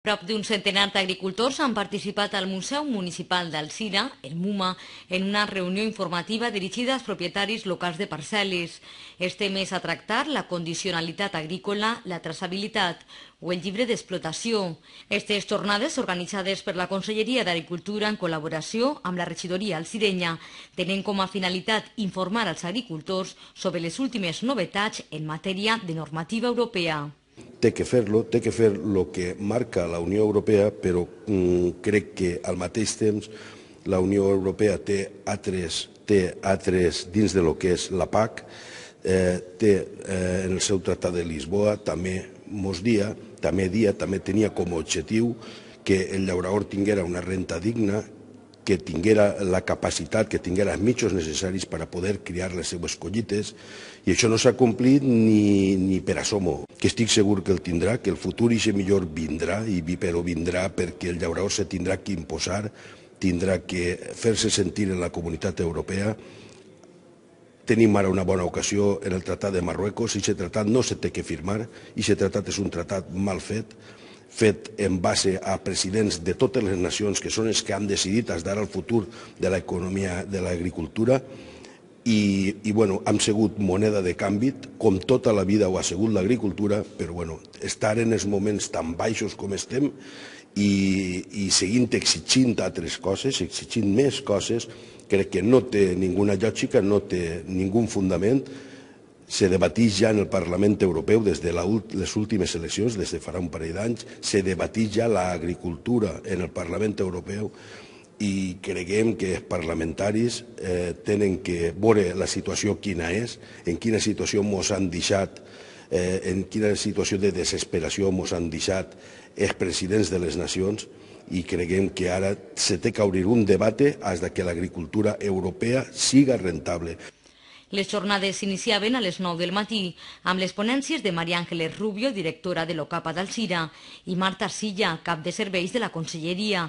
Prop d'un centenar d'agricultors han participat al Museu Municipal d'Alzira, el MUMA, en una reunió informativa dirigida als propietaris locals de parcel·les. Els temes a tractar, la condicionalitat agrícola, la traçabilitat o el llibre d'explotació. Aquestes jornades, organitzades per la Conselleria d'Agricultura en col·laboració amb la regidoria alzirenya, tenen com a finalitat informar als agricultors sobre les últimes novetats en matèria de normativa europea. Té que fer el que marca la Unió Europea, però crec que al mateix temps la Unió Europea té altres dins de lo que és la PAC, té en el seu Tractat de Lisboa, també tenia com a objectiu que el llaurador tinguera una renta digna, que tinguera la capacitat, que tinguera els mitjans necessaris per a poder criar les seues collites, i això no s'ha complit ni per assomo, que estic segur que el tindrà, que el futur i millor vindrà, però vindrà perquè el llaurador se tindrà que imposar, tindrà que fer-se sentir en la comunitat europea. Tenim ara una bona ocasió en el Tractat de Marruecos, i aquest tractat no se té que firmar, i aquest tractat és un tractat mal fet en base a presidents de totes les nacions que són els que han decidit dar el futur de l'economia de l'agricultura, i hem sigut moneda de canvi, com tota la vida ho ha sigut l'agricultura, però estar en els moments tan baixos com estem i seguint exigint altres coses, exigint més coses, crec que no té ninguna lògica, no té ningú fundament. Se debateix ja en el Parlament Europeu des de les últimes eleccions, des de farà un parell d'anys, se debateix ja l'agricultura en el Parlament Europeu, i creguem que els parlamentaris tenen que veure la situació quina és, en quina situació ens han deixat, en quina situació de desesperació ens han deixat els presidents de les nacions, i creguem que ara se té que obrir un debat fins que l'agricultura europea siga rentable. Les jornades s'iniciaven a les 9 del matí amb les ponències de María Ángeles Rubio, directora de l'OCAPA d'Alzira, i Marta Silla, cap de serveis de la Conselleria.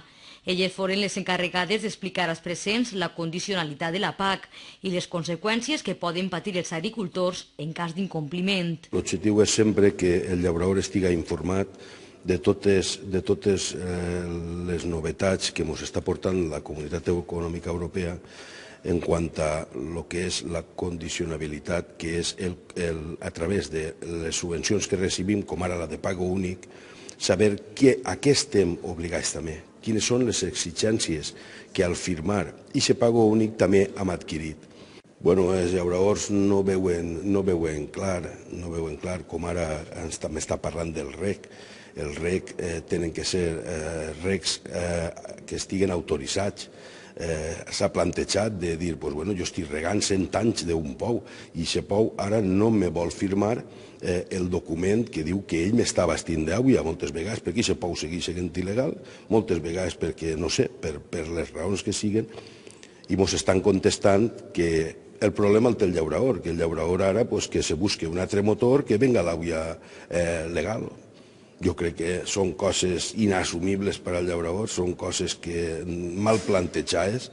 Elles foren les encarregades d'explicar als presents la condicionalitat de la PAC i les conseqüències que poden patir els agricultors en cas d'incompliment. L'objectiu és sempre que el llaurador estigui informat de totes les novetats que ens està portant la Comunitat Econòmica Europea en quant a lo que és la condicionabilitat, que és a través de les subvencions que recibim, com ara la de pago únic, saber a què estem obligats també, quines són les exigències que al firmar aquest pago únic també hem adquirit. Els llauradors no veuen clar, com ara m'està parlant del REC. El REC tenen que ser recs que estiguen autoritzats. S'ha plantejat de dir, jo estic regant 100 anys d'un pou, i aquest pou ara no me vol firmar el document que diu que ell m'està abastint d'aigua, moltes vegades perquè aquest pou segueix sent il·legal, moltes vegades perquè, no sé, per les raons que siguen, i ens estan contestant que el problema el té el llaurador, que el llaurador ara que se busque un altre motor que venga l'aigua legal. Jo crec que són coses inassumibles per al llaurador, són coses mal plantejades.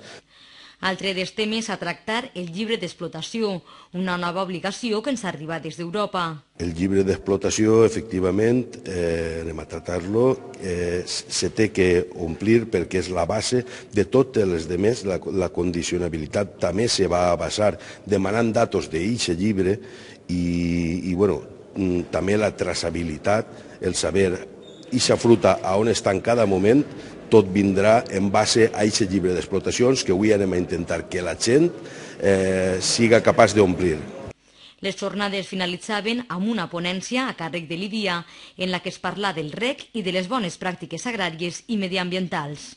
Altre dels temes a tractar, el llibre d'explotació, una nova obligació que ens arriba des d'Europa. El llibre d'explotació, efectivament, anem a tractar-lo, se té que omplir perquè és la base de totes les demés. La condicionabilitat també se va basar demanant datos d'aquest llibre, i també la traçabilitat, el saber aquesta fruta a on està en cada moment, tot vindrà en base a aquest llibre d'explotacions que avui anem a intentar que la gent siga capaç d'omplir. Les jornades finalitzaven amb una ponència a càrrec de l'IDIA en la que es parla del REC i de les bones pràctiques agràries i mediambientals.